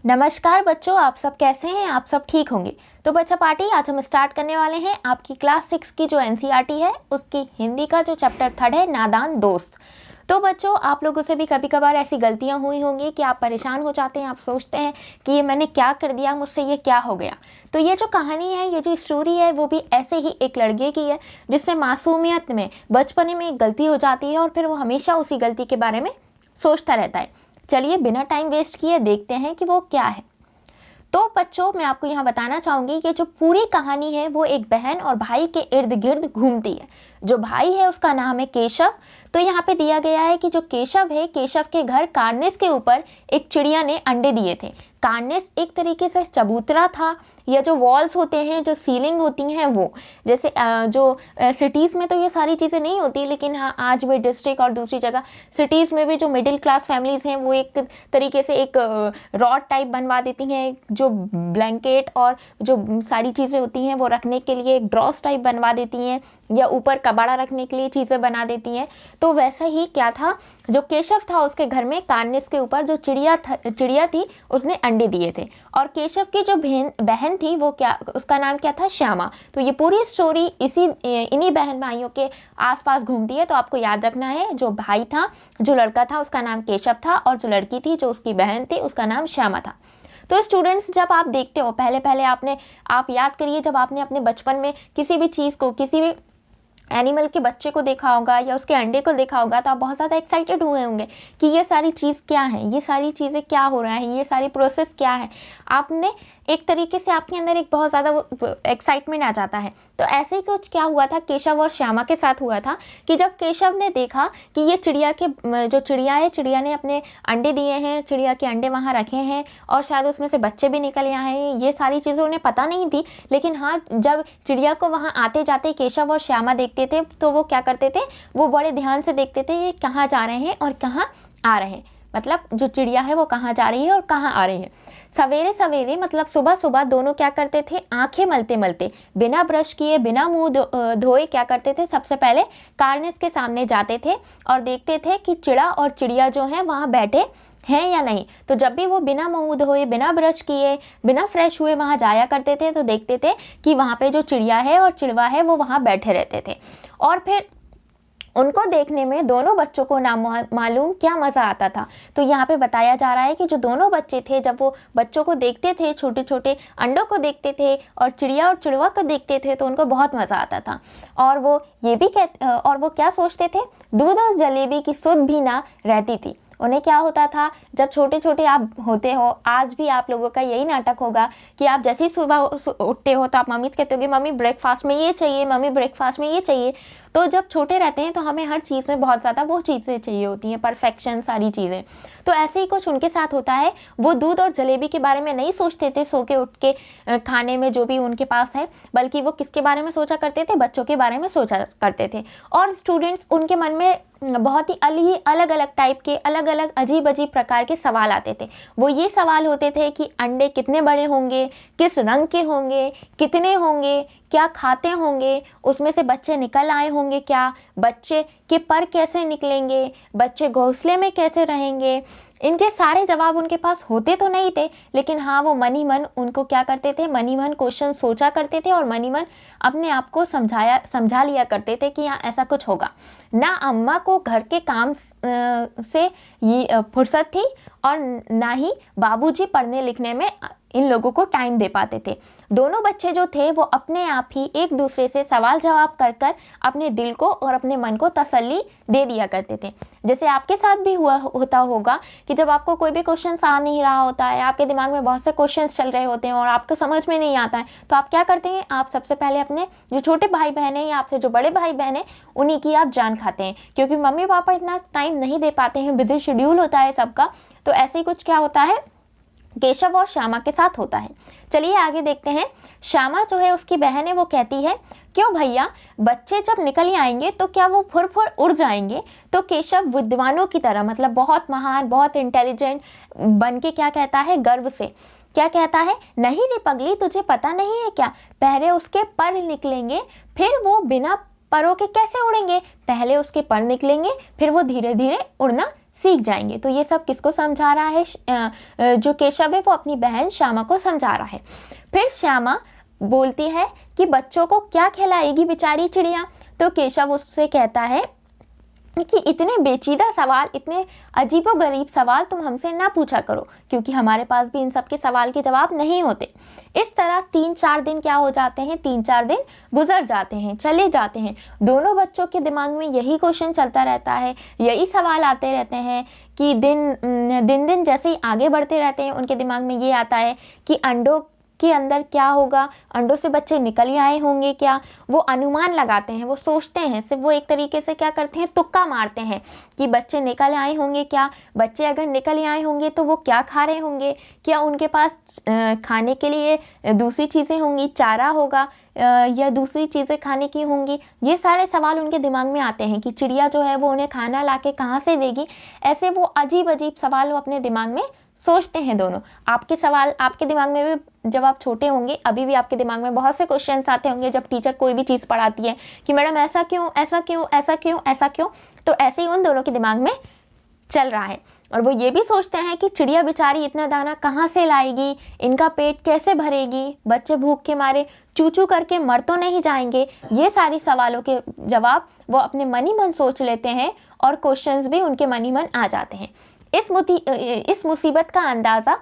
नमस्कार बच्चों, आप सब कैसे हैं? आप सब ठीक होंगे। तो बच्चा पार्टी आज हम स्टार्ट करने वाले हैं आपकी क्लास 6 की जो एनसीईआरटी है उसकी हिंदी का जो चैप्टर 3 है नादान दोस्त। तो बच्चों, आप लोगों से भी कभी कभार ऐसी गलतियां हुई होंगी कि आप परेशान हो जाते हैं, आप सोचते हैं कि ये मैंने क्या कर दिया, मुझसे ये क्या हो गया। तो ये जो कहानी है, ये जो स्टोरी है, वो भी ऐसे ही एक लड़के की है जिससे मासूमियत में बचपने में एक गलती हो जाती है और फिर वो हमेशा उसी गलती के बारे में सोचता रहता है। चलिए बिना टाइम वेस्ट किए देखते हैं कि वो क्या है। तो बच्चों, मैं आपको यहाँ बताना चाहूंगी कि जो पूरी कहानी है वो एक बहन और भाई के इर्द गिर्द घूमती है। जो भाई है उसका नाम है केशव। तो यहाँ पे दिया गया है कि जो केशव है, केशव के घर कार्निस के ऊपर एक चिड़िया ने अंडे दिए थे। कार्निस एक तरीके से चबूतरा था, या जो वॉल्स होते हैं, जो सीलिंग होती हैं वो, जैसे जो सिटीज़ में तो ये सारी चीज़ें नहीं होती, लेकिन हाँ आज भी डिस्ट्रिक्ट और दूसरी जगह सिटीज़ में भी जो मिडिल क्लास फैमिलीज़ हैं वो एक तरीके से एक रॉड टाइप बनवा देती हैं, जो ब्लैंकेट और जो सारी चीज़ें होती हैं वो रखने के लिए एक ड्रॉस टाइप बनवा देती हैं, या ऊपर कबाड़ा रखने के लिए चीज़ें बना देती हैं। तो वैसा ही क्या था, जो केशव था उसके घर में कार्निस के ऊपर जो चिड़िया थी उसने अंडे दिए थे। और केशव की जो बहन थी वो क्या, उसका नाम क्या था, श्यामा। तो ये पूरी स्टोरी इन्हीं बहन भाइयों के आसपास घूमती है। तो आपको याद रखना है, जो भाई था, जो लड़का था उसका नाम केशव था, और जो लड़की थी, जो उसकी बहन थी, उसका नाम श्यामा था। तो स्टूडेंट्स, जब आप देखते हो, पहले आप याद करिए, जब आपने अपने बचपन में किसी भी चीज़ को, किसी भी एनिमल के बच्चे को देखा होगा या उसके अंडे को देखा होगा, तो आप बहुत ज़्यादा एक्साइटेड हुए होंगे कि ये सारी चीज़ क्या है, ये सारी चीज़ें क्या हो रहा है, ये सारी प्रोसेस क्या है। आपने एक तरीके से आपके अंदर एक बहुत ज़्यादा एक्साइटमेंट आ जाता है। तो ऐसे ही कुछ क्या हुआ था, केशव और श्यामा के साथ हुआ था कि जब केशव ने देखा कि ये जो चिड़िया है, चिड़िया ने अपने अंडे दिए हैं, चिड़िया के अंडे वहाँ रखे हैं और शायद उसमें से बच्चे भी निकल आए हैं, ये सारी चीज़ें उन्हें पता नहीं थी। लेकिन हाँ, जब चिड़िया को वहाँ आते जाते केशव और श्यामा देखते थे तो वो क्या करते थे, वो बड़े ध्यान से देखते थे ये कहाँ जा रहे हैं और कहाँ आ रहे हैं, मतलब जो चिड़िया है वो कहाँ जा रही है और कहाँ आ रही है। सवेरे सवेरे मतलब सुबह सुबह दोनों क्या करते थे, आंखें मलते मलते, बिना ब्रश किए, बिना मुंह धोए क्या करते थे, सबसे पहले कार्निस के सामने जाते थे और देखते थे कि चिड़ा और चिड़िया जो है वहाँ बैठे हैं या नहीं। तो जब भी वो बिना मुंह धोए, बिना ब्रश किए, बिना फ्रेश हुए वहाँ जाया करते थे तो देखते थे कि वहाँ पे जो चिड़िया है और चिड़वा है वो वहाँ बैठे रहते थे। और फिर उनको देखने में दोनों बच्चों को ना मालूम क्या मज़ा आता था। तो यहाँ पे बताया जा रहा है कि जो दोनों बच्चे थे, जब वो बच्चों को देखते थे, छोटे छोटे अंडों को देखते थे और चिड़िया और चिड़वा को देखते थे, तो उनको बहुत मज़ा आता था। और वो क्या सोचते थे, दूध और जलेबी की सुध भी ना रहती थी। उन्हें क्या होता था, जब छोटे छोटे आप होते हो, आज भी आप लोगों का यही नाटक होगा कि आप जैसे ही सुबह उठते हो तो आप मम्मी से कहते होगे, मम्मी ब्रेकफास्ट में ये चाहिए, मम्मी ब्रेकफास्ट में ये चाहिए। तो जब छोटे रहते हैं तो हमें हर चीज़ में बहुत ज़्यादा वो चीज़ें चाहिए होती हैं, परफेक्शन, सारी चीज़ें। तो ऐसे ही कुछ उनके साथ होता है। वो दूध और जलेबी के बारे में नहीं सोचते थे सो के उठ के खाने में जो भी उनके पास है, बल्कि वो किसके बारे में सोचा करते थे, बच्चों के बारे में सोचा करते थे। और स्टूडेंट्स, उनके मन में बहुत ही अलग अलग टाइप के, अलग अलग अजीब अजीब प्रकार के सवाल आते थे। वो ये सवाल होते थे कि अंडे कितने बड़े होंगे, किस रंग के होंगे, कितने होंगे, क्या खाते होंगे, उसमें से बच्चे निकल आए होंगे क्या, बच्चे के पर कैसे निकलेंगे, बच्चे घोंसले में कैसे रहेंगे। इनके सारे जवाब उनके पास होते तो नहीं थे, लेकिन हाँ, वो मन ही मन उनको क्या करते थे, मन ही मन क्वेश्चन सोचा करते थे और मन ही मन अपने आप को समझा लिया करते थे कि हाँ ऐसा कुछ होगा। ना अम्मा को घर के काम से ये फुर्सत थी और ना ही बाबूजी पढ़ने लिखने में इन लोगों को टाइम दे पाते थे। दोनों बच्चे जो थे वो अपने आप ही एक दूसरे से सवाल जवाब कर कर अपने दिल को और अपने मन को तसल्ली दे दिया करते थे। जैसे आपके साथ भी होता होगा कि जब आपको कोई भी क्वेश्चन आ नहीं रहा होता है, आपके दिमाग में बहुत से क्वेश्चंस चल रहे होते हैं और आपको समझ में नहीं आता है, तो आप क्या करते हैं, आप सबसे पहले अपने जो छोटे भाई बहन हैं या आपसे जो बड़े भाई बहन हैं उन्हीं की आप जान खाते हैं, क्योंकि मम्मी पापा इतना टाइम नहीं दे पाते हैं, बिजी शेड्यूल होता है सबका। तो ऐसे ही कुछ क्या होता है, केशव और श्यामा के साथ होता है। चलिए आगे देखते हैं। श्यामा जो है, उसकी बहन है, वो कहती है, क्यों भैया, बच्चे जब निकल ही आएंगे तो क्या वो फुर फुर उड़ जाएंगे? तो केशव विद्वानों की तरह, मतलब बहुत महान, बहुत इंटेलिजेंट बन के क्या कहता है, गर्व से क्या कहता है, नहीं रे पगली, तुझे पता नहीं है क्या, पहले उसके पर निकलेंगे, फिर वो बिना परों के कैसे उड़ेंगे, पहले उसके पर निकलेंगे, फिर वो धीरे धीरे उड़ना सीख जाएंगे। तो ये सब किसको समझा रहा है? जो केशव है वो अपनी बहन श्यामा को समझा रहा है। फिर श्यामा बोलती है कि बच्चों को क्या खिलाएगी बेचारी चिड़िया। तो केशव उससे कहता है कि इतने पेचीदा सवाल, इतने अजीबोगरीब सवाल तुम हमसे ना पूछा करो, क्योंकि हमारे पास भी इन सब के सवाल के जवाब नहीं होते। इस तरह 3-4 दिन क्या हो जाते हैं, 3-4 दिन गुजर जाते हैं, चले जाते हैं। दोनों बच्चों के दिमाग में यही क्वेश्चन चलता रहता है, यही सवाल आते रहते हैं कि दिन जैसे ही आगे बढ़ते रहते हैं उनके दिमाग में ये आता है कि अंडों के अंदर क्या होगा, अंडों से बच्चे निकल ही आए होंगे क्या। वो अनुमान लगाते हैं, वो सोचते हैं, सिर्फ वो एक तरीके से क्या करते हैं, तुक्का मारते हैं कि बच्चे निकल आए होंगे क्या। बच्चे अगर निकल ही आए होंगे तो वो क्या खा रहे होंगे, क्या उनके पास खाने के लिए दूसरी चीज़ें होंगी, चारा होगा या दूसरी चीज़ें खाने की होंगी। ये सारे सवाल उनके दिमाग में आते हैं कि चिड़िया जो है वो उन्हें खाना लाके कहाँ से देगी। ऐसे वो अजीब अजीब सवाल वो अपने दिमाग में सोचते हैं दोनों। आपके सवाल आपके दिमाग में भी, जब आप छोटे होंगे अभी भी आपके दिमाग में बहुत से क्वेश्चंस आते होंगे जब टीचर कोई भी चीज़ पढ़ाती है कि मैडम ऐसा क्यों, ऐसा क्यों, ऐसा क्यों, ऐसा क्यों। तो ऐसे ही उन दोनों के दिमाग में चल रहा है। और वो ये भी सोचते हैं कि चिड़िया बेचारी इतना दाना कहाँ से लाएगी, इनका पेट कैसे भरेगी, बच्चे भूख के मारे चू चू करके मर तो नहीं जाएंगे। ये सारी सवालों के जवाब वो अपने मन ही मन सोच लेते हैं और क्वेश्चंस भी उनके मन ही मन आ जाते हैं। इस मुसीबत का अंदाज़ा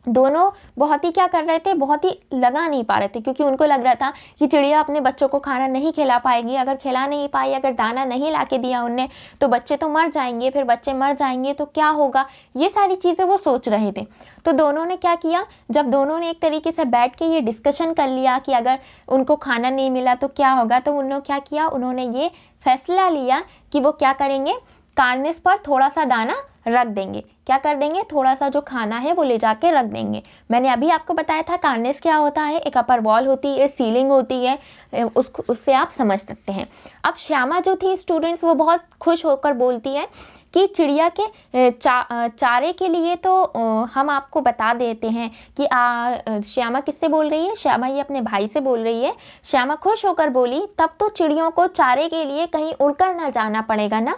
दोनों बहुत ही क्या कर रहे थे, बहुत ही लगा नहीं पा रहे थे, क्योंकि उनको लग रहा था कि चिड़िया अपने बच्चों को खाना नहीं खिला पाएगी। अगर खिला नहीं पाई, अगर दाना नहीं ला के दिया उनने, तो बच्चे तो मर जाएंगे। फिर बच्चे मर जाएंगे तो क्या होगा, ये सारी चीज़ें वो सोच रहे थे। तो दोनों ने क्या किया, जब दोनों ने एक तरीके से बैठ के ये डिस्कशन कर लिया कि अगर उनको खाना नहीं मिला तो क्या होगा, तो उन्होंने क्या किया, उन्होंने ये फैसला लिया कि वो क्या करेंगे, कार्निस पर थोड़ा सा दाना रख देंगे। क्या कर देंगे, थोड़ा सा जो खाना है वो ले जाके रख देंगे। मैंने अभी आपको बताया था कार्निस क्या होता है, एक अपर वॉल होती है, सीलिंग होती है, उससे आप समझ सकते हैं। अब श्यामा जो थी स्टूडेंट्स, वो बहुत खुश होकर बोलती है कि चिड़िया के चारे के लिए तो हम आपको बता देते हैं कि श्यामा किससे बोल रही है, श्यामा ये अपने भाई से बोल रही है। श्यामा खुश होकर बोली, तब तो चिड़ियों को चारे के लिए कहीं उड़कर न जाना पड़ेगा ना।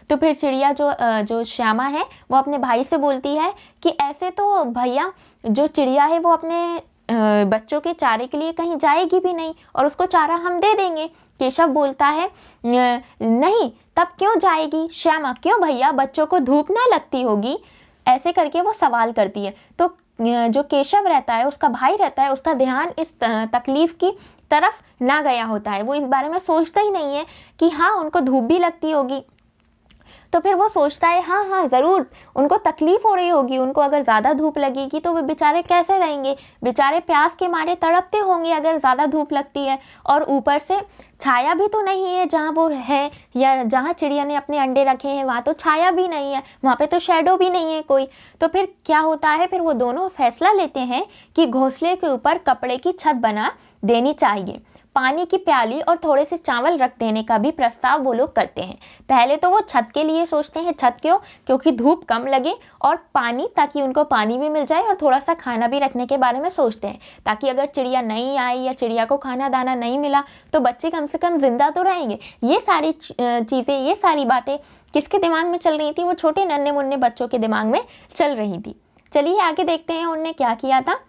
तो फिर चिड़िया जो श्यामा है वो अपने भाई से बोलती है कि ऐसे तो भैया जो चिड़िया है वो अपने बच्चों के चारे के लिए कहीं जाएगी भी नहीं और उसको चारा हम दे देंगे। केशव बोलता है नहीं, तब क्यों जाएगी श्यामा, क्यों भैया, बच्चों को धूप ना लगती होगी। ऐसे करके वो सवाल करती है। तो जो केशव रहता है, उसका भाई रहता है, उसका ध्यान इस तकलीफ की तरफ ना गया होता है। वो इस बारे में सोचता ही नहीं है कि हाँ उनको धूप भी लगती होगी। तो फिर वो सोचता है हाँ ज़रूर उनको तकलीफ़ हो रही होगी, उनको अगर ज़्यादा धूप लगेगी तो वे बेचारे कैसे रहेंगे, बेचारे प्यास के मारे तड़पते होंगे अगर ज़्यादा धूप लगती है। और ऊपर से छाया भी तो नहीं है जहाँ वो है, या जहाँ चिड़िया ने अपने अंडे रखे हैं वहाँ तो छाया भी नहीं है, वहाँ पे तो शैडो भी नहीं है कोई। तो फिर क्या होता है, फिर वो दोनों फैसला लेते हैं कि घोंसले के ऊपर कपड़े की छत बना देनी चाहिए। पानी की प्याली और थोड़े से चावल रख देने का भी प्रस्ताव वो लोग करते हैं। पहले तो वो छत के लिए सोचते हैं, छत क्यों, क्योंकि धूप कम लगे, और पानी, ताकि उनको पानी भी मिल जाए, और थोड़ा सा खाना भी रखने के बारे में सोचते हैं, ताकि अगर चिड़िया नहीं आई या चिड़िया को खाना दाना नहीं मिला तो बच्चे कम से कम जिंदा तो रहेंगे। ये सारी चीज़ें, ये सारी बातें किसके दिमाग में चल रही थी, वो छोटे नन्हे मुन्ने बच्चों के दिमाग में चल रही थी। चलिए आगे देखते हैं उनने क्या किया था।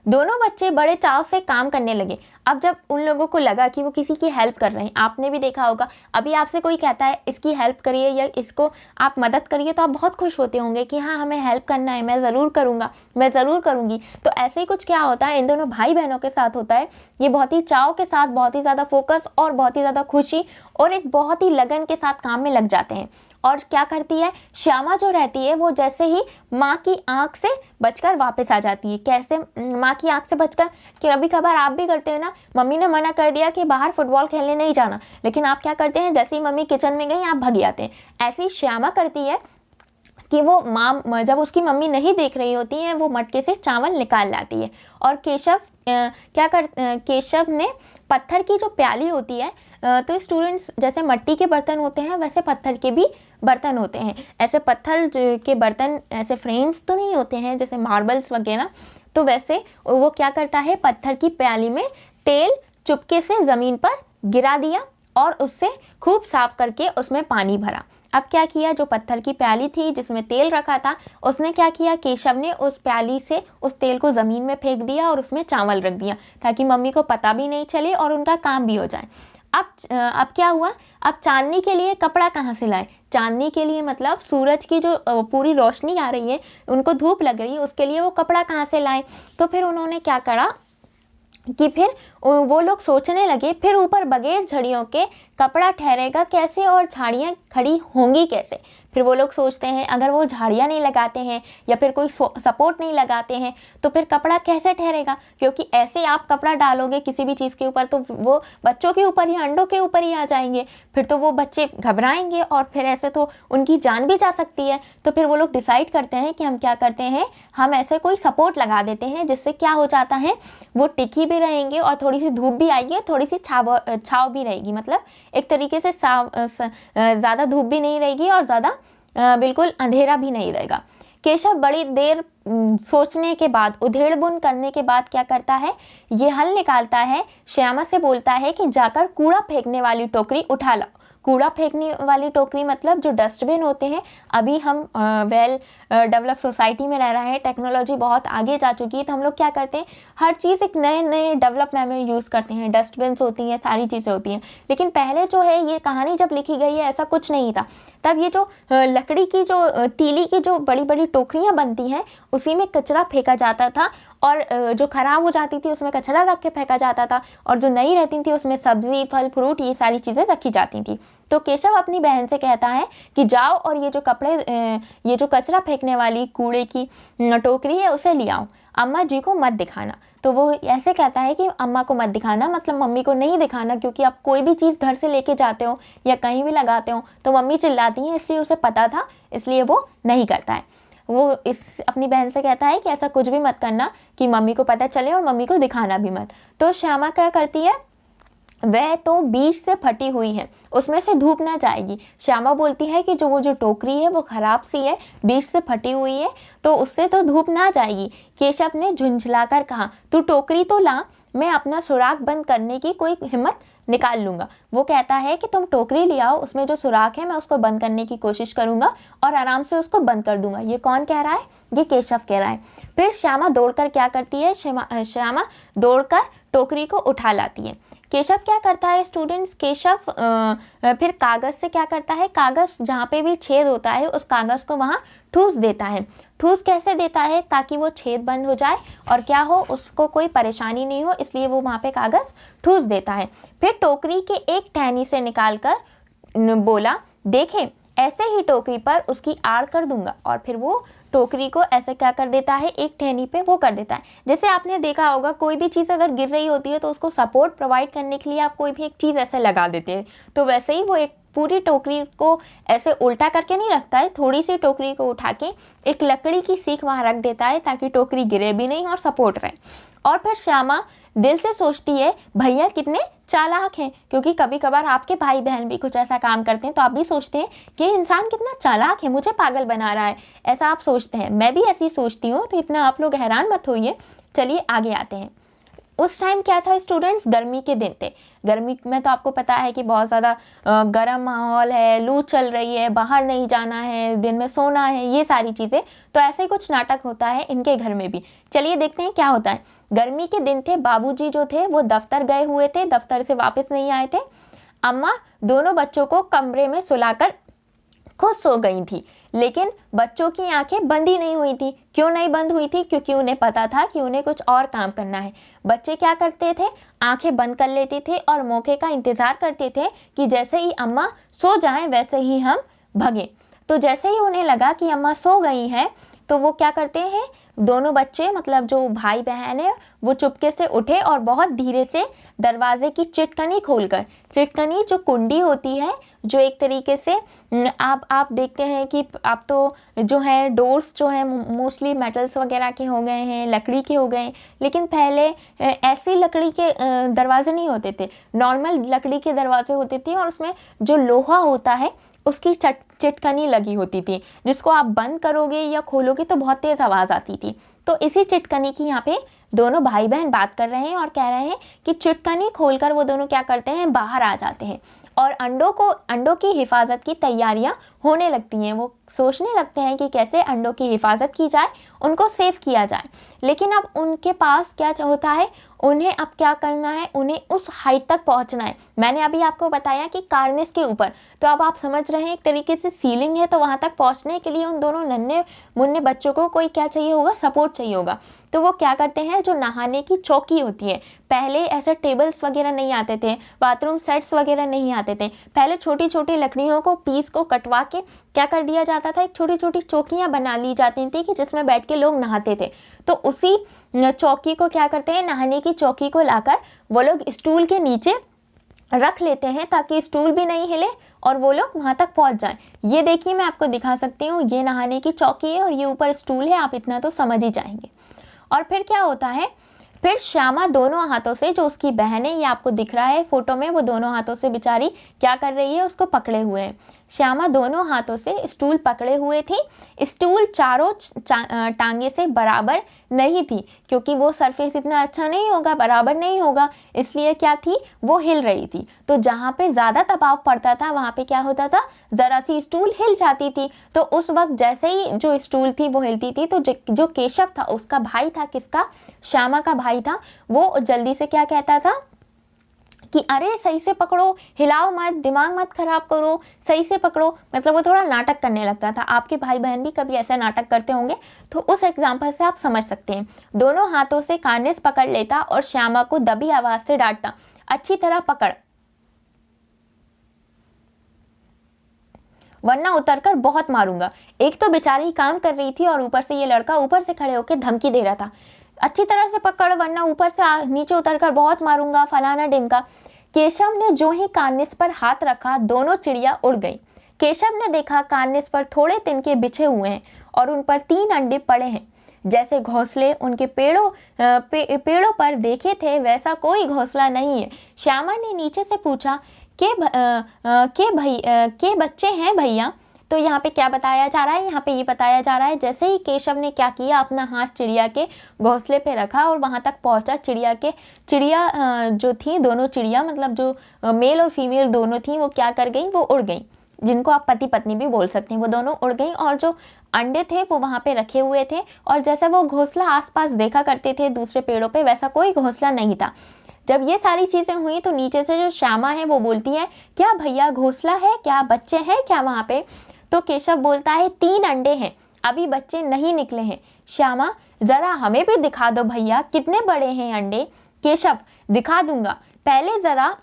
दोनों बच्चे बड़े चाव से काम करने लगे। अब जब उन लोगों को लगा कि वो किसी की हेल्प कर रहे हैं, आपने भी देखा होगा, अभी आपसे कोई कहता है इसकी हेल्प करिए या इसको आप मदद करिए, तो आप बहुत खुश होते होंगे कि हाँ हमें हेल्प करना है, मैं ज़रूर करूँगा, मैं ज़रूर करूँगी। तो ऐसे ही कुछ क्या होता है इन दोनों भाई बहनों के साथ होता है। ये बहुत ही चाव के साथ, बहुत ही ज़्यादा फोकस और बहुत ही ज़्यादा खुशी और एक बहुत ही लगन के साथ काम में लग जाते हैं। और क्या करती है श्यामा जो रहती है, वो जैसे ही माँ की आंख से बचकर वापस आ जाती है। कैसे माँ की आंख से बचकर, कि कभी कभार आप भी करते हैं ना, मम्मी ने मना कर दिया कि बाहर फुटबॉल खेलने नहीं जाना, लेकिन आप क्या करते हैं, जैसे ही मम्मी किचन में गई आप भाग जाते हैं। ऐसे ही श्यामा करती है कि वो माँ, जब उसकी मम्मी नहीं देख रही होती है, वो मटके से चावल निकाल लाती है। और केशव ने पत्थर की जो प्याली होती है, तो स्टूडेंट्स जैसे मिट्टी के बर्तन होते हैं वैसे पत्थर के भी बर्तन होते हैं। ऐसे पत्थर के बर्तन ऐसे फ्रेम्स तो नहीं होते हैं जैसे मार्बल्स वगैरह, तो वैसे वो क्या करता है, पत्थर की प्याली में तेल चुपके से ज़मीन पर गिरा दिया और उससे खूब साफ करके उसमें पानी भरा। अब क्या किया, जो पत्थर की प्याली थी जिसमें तेल रखा था, उसने क्या किया, केशव ने उस प्याली से उस तेल को ज़मीन में फेंक दिया और उसमें चावल रख दिया ताकि मम्मी को पता भी नहीं चले और उनका काम भी हो जाए। अब क्या हुआ, अब चांदनी के लिए कपड़ा कहाँ से लाए, चांदनी के लिए मतलब सूरज की जो पूरी रोशनी आ रही है, उनको धूप लग रही है, उसके लिए वो कपड़ा कहाँ से लाए। तो फिर उन्होंने क्या करा कि फिर वो लोग सोचने लगे फिर ऊपर बगैर झड़ियों के कपड़ा ठहरेगा कैसे और झाड़ियाँ खड़ी होंगी कैसे। फिर वो लोग सोचते हैं अगर वो झाड़ियाँ नहीं लगाते हैं या फिर कोई सपोर्ट नहीं लगाते हैं तो फिर कपड़ा कैसे ठहरेगा, क्योंकि ऐसे आप कपड़ा डालोगे किसी भी चीज़ के ऊपर तो वो बच्चों के ऊपर या अंडों के ऊपर ही आ जाएंगे, फिर तो वो बच्चे घबराएंगे और फिर ऐसे तो उनकी जान भी जा सकती है। तो फिर वो लोग डिसाइड करते हैं कि हम क्या करते हैं, हम ऐसे कोई सपोर्ट लगा देते हैं जिससे क्या हो जाता है, वो टिकी भी रहेंगे और थोड़ी सी धूप भी आएगी और थोड़ी सी छाव भी रहेगी, मतलब एक तरीके से ज़्यादा धूप भी नहीं रहेगी और ज़्यादा बिल्कुल अंधेरा भी नहीं रहेगा। केशव बड़ी देर सोचने के बाद, उधेड़-बुन करने के बाद क्या करता है, ये हल निकालता है, श्यामा से बोलता है कि जाकर कूड़ा फेंकने वाली टोकरी उठा लो। कूड़ा फेंकने वाली टोकरी मतलब जो डस्टबिन होते हैं, अभी हम वेल डेवलप सोसाइटी में रह रहे हैं, टेक्नोलॉजी बहुत आगे जा चुकी है, तो हम लोग क्या करते हैं, हर चीज़ एक नए नए डेवलपमेंट में यूज़ करते हैं, डस्टबिन्स होती हैं, सारी चीज़ें होती हैं। लेकिन पहले जो है ये कहानी जब लिखी गई है ऐसा कुछ नहीं था, तब ये जो लकड़ी की जो तीली की जो बड़ी बड़ी टोकरियाँ बनती हैं उसी में कचरा फेंका जाता था और जो ख़राब हो जाती थी उसमें कचरा रख के फेंका जाता था और जो नई रहती थी उसमें सब्ज़ी फल फ्रूट ये सारी चीज़ें रखी जाती थी। तो केशव अपनी बहन से कहता है कि जाओ और ये जो कपड़े ये जो कचरा फेंकने वाली कूड़े की टोकरी है उसे ले आओ, अम्मा जी को मत दिखाना। तो वो ऐसे कहता है कि अम्मा को मत दिखाना मतलब मम्मी को नहीं दिखाना, क्योंकि आप कोई भी चीज़ घर से लेके जाते हो या कहीं भी लगाते हो तो मम्मी चिल्लाती हैं, इसलिए उसे पता था, इसलिए वो नहीं करता है। वो इस अपनी बहन से कहता है कि ऐसा कुछ भी मत करना कि मम्मी को पता चले और मम्मी को दिखाना भी मत। तो श्यामा क्या करती है, वह तो बीच से फटी हुई है, उसमें से धूप ना जाएगी। श्यामा बोलती है कि वो जो टोकरी है वो खराब सी है, बीच से फटी हुई है, तो उससे तो धूप ना जाएगी। केशव ने झुंझलाकर कहा, तू टोकरी तो ला, मैं अपना सुराख बंद करने की कोई हिम्मत निकाल लूँगा। वो कहता है कि तुम टोकरी ले आओ, उसमें जो सुराख है मैं उसको बंद करने की कोशिश करूँगा और आराम से उसको बंद कर दूँगा। ये कौन कह रहा है, ये केशव कह रहा है। फिर श्यामा दौड़कर क्या करती है, श्यामा दौड़कर टोकरी को उठा लाती है। केशव क्या करता है स्टूडेंट्स, केशव फिर कागज़ से क्या करता है, कागज़ जहाँ पे भी छेद होता है उस कागज़ को वहाँ ठूस देता है। ठूस कैसे देता है, ताकि वो छेद बंद हो जाए और क्या हो, उसको कोई परेशानी नहीं हो, इसलिए वो वहाँ पे कागज़ ठूस देता है। फिर टोकरी के एक टहनी से निकाल कर बोला, देखें ऐसे ही टोकरी पर उसकी आड़ कर दूंगा। और फिर वो टोकरी को ऐसे क्या कर देता है, एक टहनी पे वो कर देता है। जैसे आपने देखा होगा कोई भी चीज़ अगर गिर रही होती है तो उसको सपोर्ट प्रोवाइड करने के लिए आप कोई भी एक चीज़ ऐसे लगा देते हैं, तो वैसे ही वो एक पूरी टोकरी को ऐसे उल्टा करके नहीं रखता है, थोड़ी सी टोकरी को उठा के एक लकड़ी की सीख वहाँ रख देता है ताकि टोकरी गिरे भी नहीं और सपोर्ट रहे। और फिर श्यामा दिल से सोचती है, भैया कितने चालाक हैं, क्योंकि कभी कभार आपके भाई बहन भी कुछ ऐसा काम करते हैं तो आप भी सोचते हैं कि ये इंसान कितना चालाक है, मुझे पागल बना रहा है, ऐसा आप सोचते हैं। मैं भी ऐसी सोचती हूँ, तो इतना आप लोग हैरान मत होइए। चलिए आगे आते हैं। उस टाइम क्या था स्टूडेंट्स, गर्मी के दिन थे। गर्मी में तो आपको पता है कि बहुत ज़्यादा गर्म माहौल है, लू चल रही है, बाहर नहीं जाना है, दिन में सोना है, ये सारी चीज़ें। तो ऐसे ही कुछ नाटक होता है इनके घर में भी। चलिए देखते हैं क्या होता है। गर्मी के दिन थे, बाबूजी जो थे वो दफ्तर गए हुए थे, दफ्तर से वापस नहीं आए थे। अम्मा दोनों बच्चों को कमरे में सुलाकर खुद सो गई थी, लेकिन बच्चों की आंखें बंद ही नहीं हुई थी। क्यों नहीं बंद हुई थी, क्योंकि उन्हें पता था कि उन्हें कुछ और काम करना है। बच्चे क्या करते थे, आंखें बंद कर लेते थे और मौके का इंतजार करते थे कि जैसे ही अम्मा सो जाएं वैसे ही हम भगें। तो जैसे ही उन्हें लगा कि अम्मा सो गई हैं तो वो क्या करते हैं, दोनों बच्चे मतलब जो भाई बहन है वो चुपके से उठे और बहुत धीरे से दरवाजे की चिटकनी खोलकर, चिटकनी जो कुंडी होती है, जो एक तरीके से आप देखते हैं कि आप तो जो है डोर्स जो है मोस्टली मेटल्स वगैरह के हो गए हैं, लकड़ी के हो गए, लेकिन पहले ऐसी लकड़ी के दरवाजे नहीं होते थे, नॉर्मल लकड़ी के दरवाजे होते थे और उसमें जो लोहा होता है उसकी चिटकनी लगी होती थी, जिसको आप बंद करोगे या खोलोगे तो बहुत तेज़ आवाज़ आती थी। तो इसी चिटकनी की यहाँ पे दोनों भाई बहन बात कर रहे हैं और कह रहे हैं कि चिटकनी खोलकर वो दोनों क्या करते हैं, बाहर आ जाते हैं। और अंडों की हिफाजत की तैयारियां होने लगती हैं। वो सोचने लगते हैं कि कैसे अंडों की हिफाजत की जाए, उनको सेव किया जाए। लेकिन अब उनके पास क्या होता है, उन्हें अब क्या करना है, उन्हें उस हाइट तक पहुंचना है। मैंने अभी आपको बताया कि कार्निस के ऊपर, तो अब आप समझ रहे हैं एक तरीके से सीलिंग है, तो वहां तक पहुंचने के लिए उन दोनों नन्हे मुन्ने बच्चों को कोई क्या चाहिए होगा, सपोर्ट चाहिए होगा। तो वो क्या करते हैं, जो नहाने की चौकी होती है, पहले ऐसे टेबल्स वगैरह नहीं आते थे, बाथरूम सेट्स वगैरह नहीं आते थे, पहले छोटी छोटी लकड़ियों को पीस को कटवा के क्या कर दिया जाता था, एक छोटी छोटी चौकियां बना ली जाती थी कि जिसमें बैठ के लोग नहाते थे। तो उसी चौकी को क्या करते हैं, नहाने की चौकी को लाकर वो लोग स्टूल के नीचे रख लेते हैं ताकि स्टूल भी नहीं हिले और वो लोग वहां तक पहुंच जाएं। ये देखिए मैं आपको दिखा सकती हूँ, ये नहाने की चौकी है और ये ऊपर स्टूल है, आप इतना तो समझ ही जाएंगे। और फिर क्या होता है, फिर श्यामा दोनों हाथों से, जो उसकी बहन है, ये आपको दिख रहा है फोटो में, वो दोनों हाथों से बेचारी क्या कर रही है, उसको पकड़े हुए है। श्यामा दोनों हाथों से स्टूल पकड़े हुए थी। स्टूल चारों टांगे से बराबर नहीं थी, क्योंकि वो सरफेस इतना अच्छा नहीं होगा, बराबर नहीं होगा, इसलिए क्या थी, वो हिल रही थी। तो जहाँ पे ज़्यादा दबाव पड़ता था वहाँ पे क्या होता था, ज़रा सी स्टूल हिल जाती थी। तो उस वक्त जैसे ही जो स्टूल थी वो हिलती थी, तो जो केशव था, उसका भाई था, किसका, श्यामा का भाई था, वो जल्दी से क्या कहता था कि अरे सही से पकड़ो, हिलाओ मत, दिमाग मत खराब करो, सही से पकड़ो। मतलब वो थोड़ा नाटक करने लगता था। आपके भाई बहन भी कभी ऐसा नाटक करते होंगे, तो उस एग्जाम्पल से आप समझ सकते हैं। दोनों हाथों से कार्निस पकड़ लेता और श्यामा को दबी आवाज से डांटता, अच्छी तरह पकड़, वरना उतरकर बहुत मारूंगा। एक तो बेचारी काम कर रही थी और ऊपर से ये लड़का ऊपर से खड़े होकर धमकी दे रहा था, अच्छी तरह से पकड़ वरना ऊपर से नीचे उतरकर बहुत मारूंगा, फलाना डिमका। केशव ने जो ही कार्निस पर हाथ रखा, दोनों चिड़िया उड़ गई। केशव ने देखा कार्निस पर थोड़े तिनके बिछे हुए हैं और उन पर 3 अंडे पड़े हैं। जैसे घोंसले उनके पेड़ों पर देखे थे, वैसा कोई घोंसला नहीं है। श्यामा ने नीचे से पूछा, के बच्चे हैं भैया? तो यहाँ पे क्या बताया जा रहा है, यहाँ पे ये बताया जा रहा है, जैसे ही केशव ने क्या किया, अपना हाथ चिड़िया के घोंसले पे रखा और वहां तक पहुंचा, चिड़िया जो थी, दोनों चिड़िया, मतलब जो मेल और फीमेल दोनों थी, वो क्या कर गई, वो उड़ गई, जिनको आप पति पत्नी भी बोल सकते हैं, वो दोनों उड़ गई। और जो अंडे थे वो वहां पे रखे हुए थे, और जैसे वो घोंसला आसपास देखा करते थे दूसरे पेड़ों पे, वैसा कोई घोंसला नहीं था। जब ये सारी चीजें हुई तो नीचे से जो श्यामा है वो बोलती है, क्या भैया घोंसला है क्या, बच्चे हैं क्या वहां पे? तो केशव बोलता है, 3 अंडे हैं, अभी बच्चे नहीं निकले हैं। श्यामा, जरा हमें भी दिखा दो भैया, कितने बड़े हैं अंडे? केशव, दिखा दूंगा, पहले जरा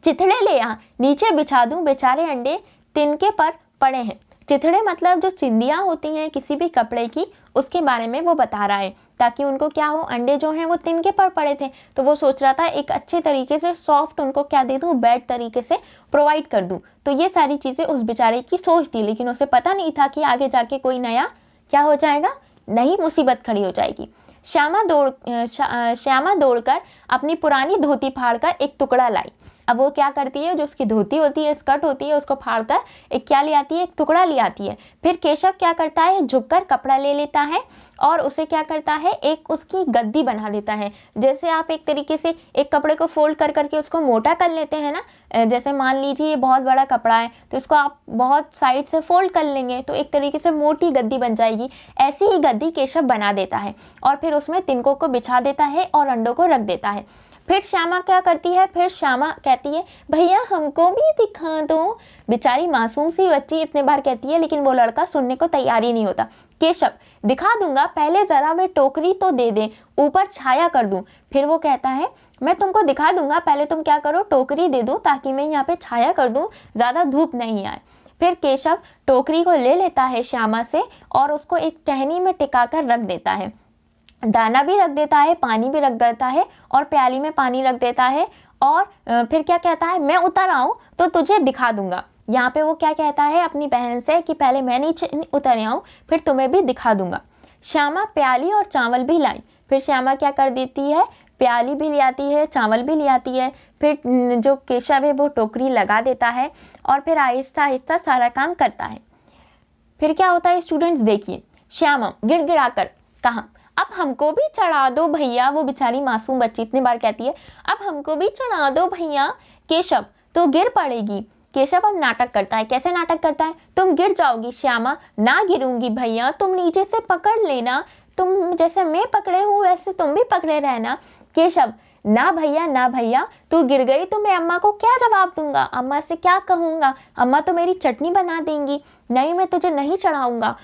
चिथड़े ले आ, नीचे बिछा दूं, बेचारे अंडे तिनके पर पड़े हैं। चिथड़े मतलब जो चिंदियां होती हैं किसी भी कपड़े की, उसके बारे में वो बता रहा है, ताकि उनको क्या हो, अंडे जो हैं वो तिनके पर पड़े थे, तो वो सोच रहा था एक अच्छे तरीके से सॉफ्ट उनको क्या दे दूं, बेड तरीके से प्रोवाइड कर दूं। तो ये सारी चीजें उस बेचारे की सोच थी, लेकिन उसे पता नहीं था कि आगे जाके कोई नया क्या हो जाएगा, नई मुसीबत खड़ी हो जाएगी। श्यामा दौड़कर अपनी पुरानी धोती फाड़कर एक टुकड़ा लाई। अब वो क्या करती है, जो उसकी धोती होती है, स्कर्ट होती है, उसको फाड़कर एक क्या ले आती है, एक टुकड़ा ले आती है। फिर केशव क्या करता है, झुककर कपड़ा ले लेता है और उसे क्या करता है, एक उसकी गद्दी बना देता है। जैसे आप एक तरीके से एक कपड़े को फोल्ड कर करके उसको मोटा कर लेते हैं ना, जैसे मान लीजिए ये बहुत बड़ा कपड़ा है तो इसको आप बहुत साइड से फोल्ड कर लेंगे तो एक तरीके से मोटी गद्दी बन जाएगी। ऐसी ही गद्दी केशव बना देता है और फिर उसमें तिनकों को बिछा देता है और अंडों को रख देता है। फिर श्यामा क्या करती है, फिर श्यामा कहती है, भैया हमको भी दिखा दो। बेचारी मासूम सी बच्ची इतने बार कहती है, लेकिन वो लड़का सुनने को तैयार ही नहीं होता। केशव, दिखा दूंगा, पहले जरा वे टोकरी तो दे दे, ऊपर छाया कर दूं। फिर वो कहता है, मैं तुमको दिखा दूंगा, पहले तुम क्या करो, टोकरी दे दो ताकि मैं यहाँ पे छाया कर दूं, ज्यादा धूप नहीं आए। फिर केशव टोकरी को ले लेता है श्यामा से और उसको एक टहनी में टिका कर रख देता है। दाना भी रख देता है, पानी भी रख देता है और प्याली में पानी रख देता है। और फिर क्या कहता है, मैं उतर आऊं तो तुझे दिखा दूंगा। यहाँ पे वो क्या कहता है अपनी बहन से कि पहले मैं नीचे उतर आऊं फिर तुम्हें भी दिखा दूंगा। श्यामा प्याली और चावल भी लाई। फिर श्यामा क्या कर देती है, प्याली भी ले आती है, चावल भी ले आती है। फिर जो केशव है वो टोकरी लगा देता है और फिर आहिस्ता आहिस्ता सारा काम करता है। फिर क्या होता है स्टूडेंट्स देखिए, श्यामा गिड़गिड़ाकर कहा, अब हमको भी चढ़ा दो भैया। वो बेचारी मासूम बच्ची इतनी बार कहती है, अब हमको भी चढ़ा दो भैया। केशव, तो गिर पड़ेगी। केशव अब नाटक करता है। कैसे नाटक करता है? तुम गिर जाओगी। श्यामा, ना गिरूंगी भैया, तुम नीचे से पकड़ लेना, तुम जैसे मैं पकड़े हूँ वैसे तुम भी पकड़े रहना। केशव, ना भैया, ना भैया, तू गिर गई तो मैं अम्मा को क्या जवाब दूंगा, अम्मा से क्या कहूंगा, अम्मा तो मेरी चटनी बना देंगी। नहीं, मैं तुझे नहीं चढ़ाऊंगा।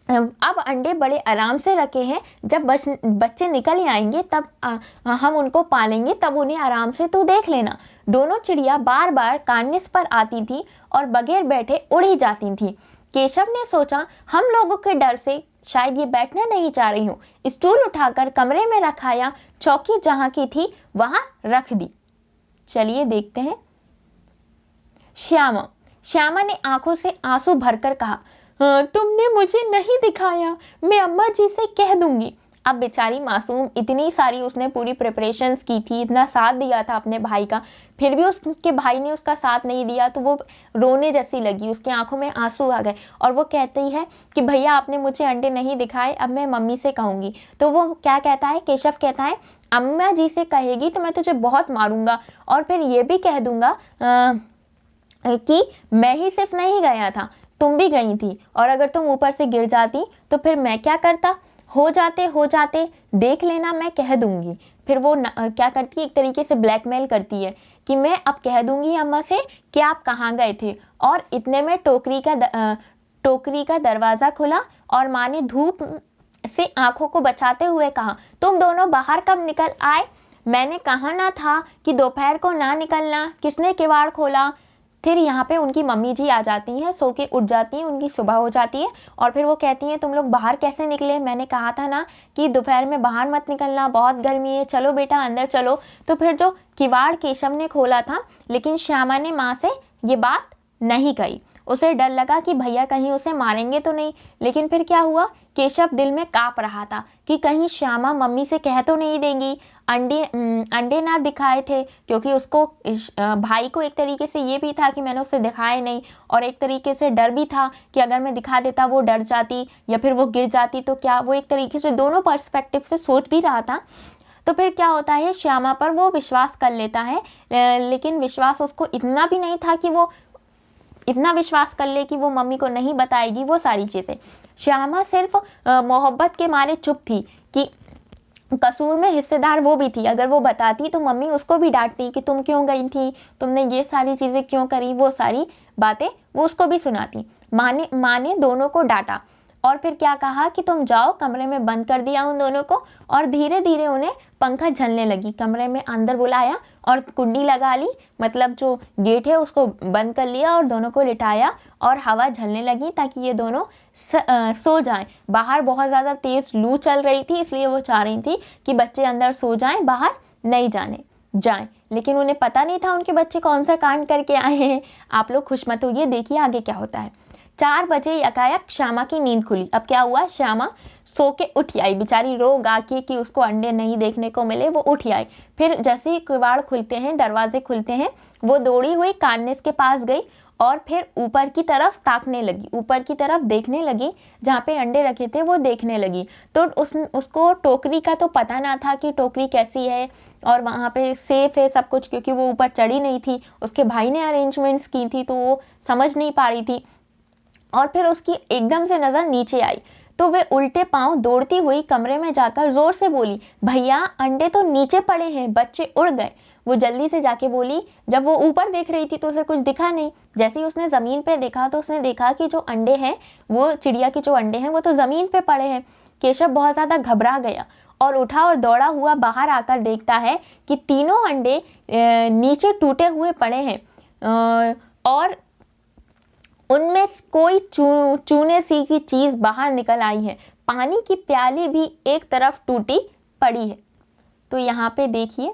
अब अंडे बड़े आराम से रखे हैं, जब बच्चे निकल ही आएंगे तब हम उनको पालेंगे, तब उन्हें आराम से तू देख लेना। दोनों चिड़िया बार बार कार्निस पर आती थी और बगैर बैठे उड़ ही जाती थी। केशव ने सोचा, हम लोगों के डर से शायद ये बैठना नहीं चाह रही हूँ। स्टूल उठाकर कमरे में रखाया, चौकी जहाँ की थी वहां रख दी। चलिए देखते हैं। श्यामा ने आंखों से आंसू भरकर कहा, तुमने मुझे नहीं दिखाया, मैं अम्मा जी से कह दूंगी। अब बेचारी मासूम, इतनी सारी उसने पूरी प्रिपरेशंस की थी, इतना साथ दिया था अपने भाई का, फिर भी उसके भाई ने उसका साथ नहीं दिया, तो वो रोने जैसी लगी, उसकी आंखों में आंसू आ गए और वो कहती है कि भैया आपने मुझे अंडे नहीं दिखाए, अब मैं मम्मी से कहूँगी। तो वो क्या कहता है? केशव कहता है, अम्मा जी से कहेगी तो मैं तुझे बहुत मारूंगा और फिर ये भी कह दूंगा कि मैं ही सिर्फ नहीं गया था, तुम भी गई थी, और अगर तुम ऊपर से गिर जाती तो फिर मैं क्या करता, हो जाते देख लेना, मैं कह दूंगी। फिर वो क्या करती है, एक तरीके से ब्लैकमेल करती है कि मैं अब कह दूंगी अम्मा से कि आप कहाँ गए थे। और इतने में टोकरी का दरवाज़ा खुला और माँ ने धूप से आंखों को बचाते हुए कहा, तुम दोनों बाहर कब निकल आए? मैंने कहा ना था कि दोपहर को ना निकलना, किसने किवाड़ खोला? फिर यहाँ पे उनकी मम्मी जी आ जाती हैं, सो के उठ जाती हैं, उनकी सुबह हो जाती है और फिर वो कहती हैं, तुम लोग बाहर कैसे निकले? मैंने कहा था ना कि दोपहर में बाहर मत निकलना, बहुत गर्मी है, चलो बेटा अंदर चलो। तो फिर जो किवाड़ केशव ने खोला था, लेकिन श्यामा ने माँ से ये बात नहीं कही। उसे डर लगा कि भैया कहीं उसे मारेंगे तो नहीं, लेकिन फिर क्या हुआ, केशव दिल में काँप रहा था कि कहीं श्यामा मम्मी से कह तो नहीं देंगी। अंडे ना दिखाए थे क्योंकि उसको भाई को एक तरीके से ये भी था कि मैंने उसे दिखाए नहीं, और एक तरीके से डर भी था कि अगर मैं दिखा देता वो डर जाती या फिर वो गिर जाती तो क्या, वो एक तरीके से दोनों पर्सपेक्टिव से सोच भी रहा था। तो फिर क्या होता है, श्यामा पर वो विश्वास कर लेता है, लेकिन विश्वास उसको इतना भी नहीं था कि वो इतना विश्वास कर ले कि वो मम्मी को नहीं बताएगी वो सारी चीज़ें। श्यामा सिर्फ मोहब्बत के मारे चुप थी कि कसूर में हिस्सेदार वो भी थी, अगर वो बताती तो मम्मी उसको भी डांटती कि तुम क्यों गई थी, तुमने ये सारी चीज़ें क्यों करी, वो सारी बातें वो उसको भी सुनाती। माँ ने दोनों को डांटा और फिर क्या कहा कि तुम जाओ, कमरे में बंद कर दिया उन दोनों को, और धीरे धीरे उन्हें पंखा झलने लगी। कमरे में अंदर बुलाया और कुंडी लगा ली, मतलब जो गेट है उसको बंद कर लिया और दोनों को लिटाया और हवा झलने लगी ताकि ये दोनों सो जाएं। बाहर बहुत ज़्यादा तेज़ लू चल रही थी, इसलिए वो चाह रही थी कि बच्चे अंदर सो जाएं, बाहर नहीं जाएं। लेकिन उन्हें पता नहीं था उनके बच्चे कौन सा कांड करके आए हैं। आप लोग खुश मत होइए, देखिए आगे क्या होता है। 4 बजे यकायक श्यामा की नींद खुली। अब क्या हुआ, श्यामा सो के उठ आई, बेचारी रो गा के कि उसको अंडे नहीं देखने को मिले, वो उठ आई। फिर जैसे ही किवाड़ खुलते हैं, दरवाजे खुलते हैं, वो दौड़ी हुई कार्निस के पास गई और फिर ऊपर की तरफ ताकने लगी, ऊपर की तरफ देखने लगी, जहाँ पे अंडे रखे थे वो देखने लगी। तो उसको टोकरी का तो पता ना था कि टोकरी कैसी है और वहाँ पे सेफ है सब कुछ, क्योंकि वो ऊपर चढ़ी नहीं थी, उसके भाई ने अरेंजमेंट्स की थी तो वो समझ नहीं पा रही थी। और फिर उसकी एकदम से नज़र नीचे आई तो वे उल्टे पांव दौड़ती हुई कमरे में जाकर जोर से बोली, भैया अंडे तो नीचे पड़े हैं, बच्चे उड़ गए। वो जल्दी से जाके बोली। जब वो ऊपर देख रही थी तो उसे कुछ दिखा नहीं। जैसे ही उसने ज़मीन पे देखा तो उसने देखा कि जो अंडे हैं, वो चिड़िया के जो अंडे हैं वो तो ज़मीन पे पड़े हैं। केशव बहुत ज़्यादा घबरा गया और उठा और दौड़ा हुआ बाहर आकर देखता है कि तीनों अंडे नीचे टूटे हुए पड़े हैं और उनमें कोई चूने सी की चीज़ बाहर निकल आई है। पानी की प्याली भी एक तरफ टूटी पड़ी है। तो यहाँ पे देखिए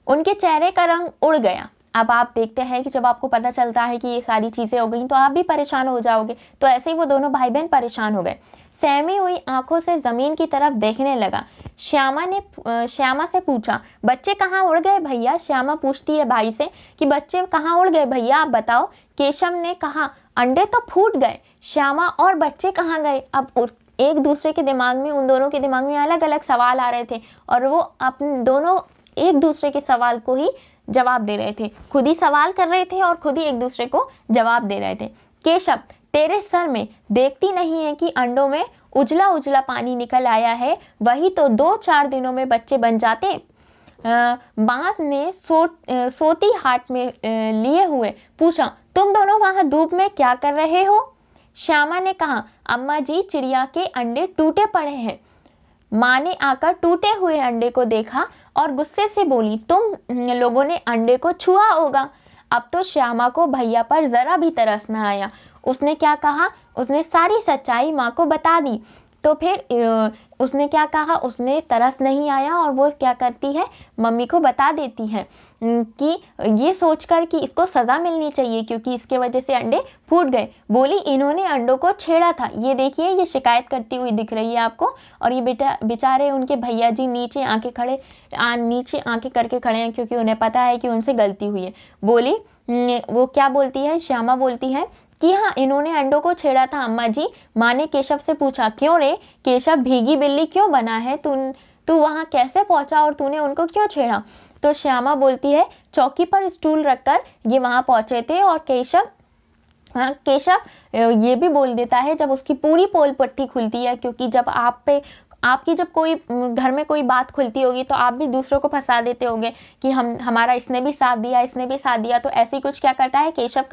उनके चेहरे का रंग उड़ गया। अब आप देखते हैं कि जब आपको पता चलता है कि ये सारी चीज़ें हो गई तो आप भी परेशान हो जाओगे। तो ऐसे ही वो दोनों भाई बहन परेशान हो गए। सहमी हुई आंखों से ज़मीन की तरफ देखने लगा। श्यामा से पूछा, बच्चे कहाँ उड़ गए भैया? श्यामा पूछती है भाई से कि बच्चे कहाँ उड़ गए भैया, आप बताओ। केशव ने कहा, अंडे तो फूट गए। श्यामा, और बच्चे कहाँ गए? अब एक दूसरे के दिमाग में, उन दोनों के दिमाग में अलग अलग सवाल आ रहे थे और वो अपने दोनों एक दूसरे के सवाल को ही जवाब दे रहे थे, खुद ही सवाल कर रहे थे और खुद ही एक दूसरे को जवाब दे रहे थे। केशव, तेरे सर में देखती नहीं है कि अंडों में उजला उजला पानी निकल आया है, वही तो 2-4 दिनों में बच्चे बन जाते। माँ ने सोती हाथ में लिए हुए पूछा, तुम दोनों वहां धूप में क्या कर रहे हो? श्यामा ने कहा, अम्मा जी, चिड़िया के अंडे टूटे पड़े हैं। माँ ने आकर टूटे हुए अंडे को देखा और गुस्से से बोली, तुम लोगों ने अंडे को छुआ होगा। अब तो श्यामा को भैया पर जरा भी तरस न आया। उसने क्या कहा, उसने सारी सच्चाई माँ को बता दी। तो फिर उसने क्या कहा, उसने तरस नहीं आया और वो क्या करती है, मम्मी को बता देती है कि ये सोचकर कि इसको सज़ा मिलनी चाहिए क्योंकि इसके वजह से अंडे फूट गए। बोली, इन्होंने अंडों को छेड़ा था। ये देखिए, ये शिकायत करती हुई दिख रही है आपको। और ये बेचारे उनके भैया जी नीचे आंखें करके खड़े हैं क्योंकि उन्हें पता है कि उनसे गलती हुई है। बोली, वो क्या बोलती है, श्यामा बोलती है कि हाँ, इन्होंने अंडों को छेड़ा था अम्मा जी। माँ ने केशव से पूछा, क्यों रे केशव, भीगी बिल्ली क्यों बना है? तू वहाँ कैसे पहुँचा और तूने उनको क्यों छेड़ा? तो श्यामा बोलती है, चौकी पर स्टूल रखकर ये वहाँ पहुँचे थे। और केशव ये भी बोल देता है जब उसकी पूरी पोल पट्टी खुलती है, क्योंकि जब आपकी जब कोई घर में कोई बात खुलती होगी तो आप भी दूसरों को फंसा देते होंगे कि हमारा इसने भी साथ दिया। तो ऐसे ही कुछ क्या करता है, केशव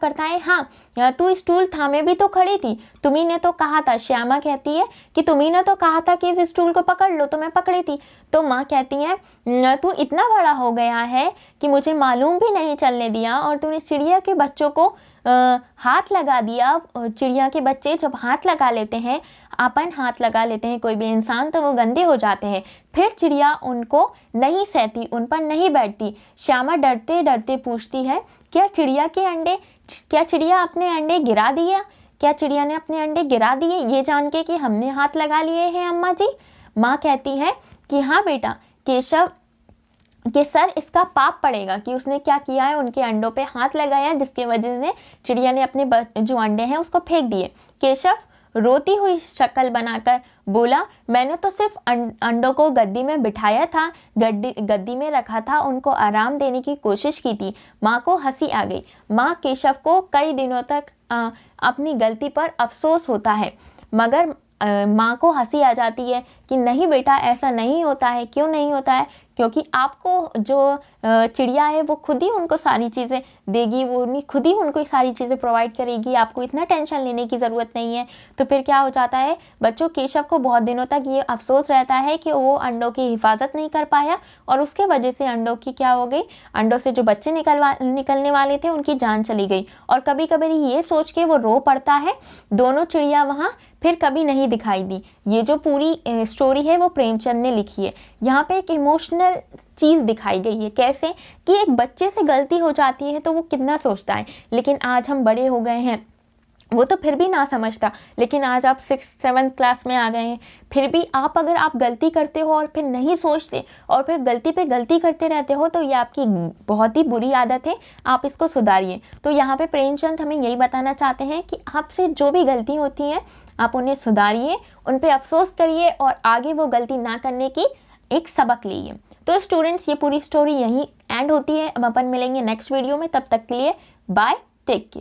करता है, हाँ तू स्टूल थामे भी तो खड़ी थी, तुम्ही ने तो कहा था। श्यामा कहती है कि तुम्ही ने तो कहा था कि इस स्टूल को पकड़ लो, तो मैं पकड़ी थी। तो माँ कहती है, तू इतना बड़ा हो गया है कि मुझे मालूम भी नहीं चलने दिया और तूने चिड़िया के बच्चों को हाथ लगा दिया। चिड़िया के बच्चे जब हाथ लगा लेते हैं, अपन हाथ लगा लेते हैं कोई भी इंसान, तो वो गंदे हो जाते हैं। फिर चिड़िया उनको नहीं सहती, उन पर नहीं बैठती। श्यामा डरते डरते पूछती है, क्या चिड़िया अपने अंडे गिरा दिया? क्या चिड़िया ने अपने अंडे गिरा दिए ये जान के कि हमने हाथ लगा लिए हैं अम्मा जी? माँ कहती है कि हाँ बेटा, केशव के सर इसका पाप पड़ेगा कि उसने क्या किया है, उनके अंडों पे हाथ लगाया, जिसके वजह से चिड़िया ने अपने जो अंडे हैं उसको फेंक दिए। केशव रोती हुई शक्ल बनाकर बोला, मैंने तो सिर्फ अंडों को गद्दी में बिठाया था, गद्दी में रखा था, उनको आराम देने की कोशिश की थी। माँ को हंसी आ गई। माँ केशव को कई दिनों तक अपनी गलती पर अफसोस होता है, मगर माँ को हंसी आ जाती है कि नहीं बेटा, ऐसा नहीं होता है। क्यों नहीं होता है? क्योंकि आपको जो चिड़िया है वो खुद ही उनको सारी चीज़ें देगी, वो खुद ही उनको सारी चीज़ें प्रोवाइड करेगी, आपको इतना टेंशन लेने की ज़रूरत नहीं है। तो फिर क्या हो जाता है बच्चों, केशव को बहुत दिनों तक ये अफसोस रहता है कि वो अंडों की हिफाजत नहीं कर पाया और उसके वजह से अंडों की क्या हो गई, अंडों से जो बच्चे निकलने वाले थे उनकी जान चली गई। और कभी कभी ये सोच के वो रो पड़ता है। दोनों चिड़िया वहाँ फिर कभी नहीं दिखाई दी। ये जो पूरी स्टोरी है वो प्रेमचंद ने लिखी है। यहाँ पे एक इमोशनल चीज़ दिखाई गई है, कैसे कि एक बच्चे से गलती हो जाती है तो वो कितना सोचता है, लेकिन आज हम बड़े हो गए हैं, वो तो फिर भी ना समझता, लेकिन आज आप 6-7 क्लास में आ गए हैं, फिर भी अगर आप गलती करते हो और फिर नहीं सोचते और फिर गलती पे गलती करते रहते हो तो ये आपकी बहुत ही बुरी आदत है, आप इसको सुधारिए। तो यहाँ पे प्रेमचंद हमें यही बताना चाहते हैं कि आपसे जो भी गलती होती है आप उन्हें सुधारिए, उन पे अफसोस करिए और आगे वो गलती ना करने की एक सबक लीजिए। तो स्टूडेंट्स, ये पूरी स्टोरी यहीं एंड होती है। अब अपन मिलेंगे नेक्स्ट वीडियो में, तब तक के लिए बाय, टेक केयर।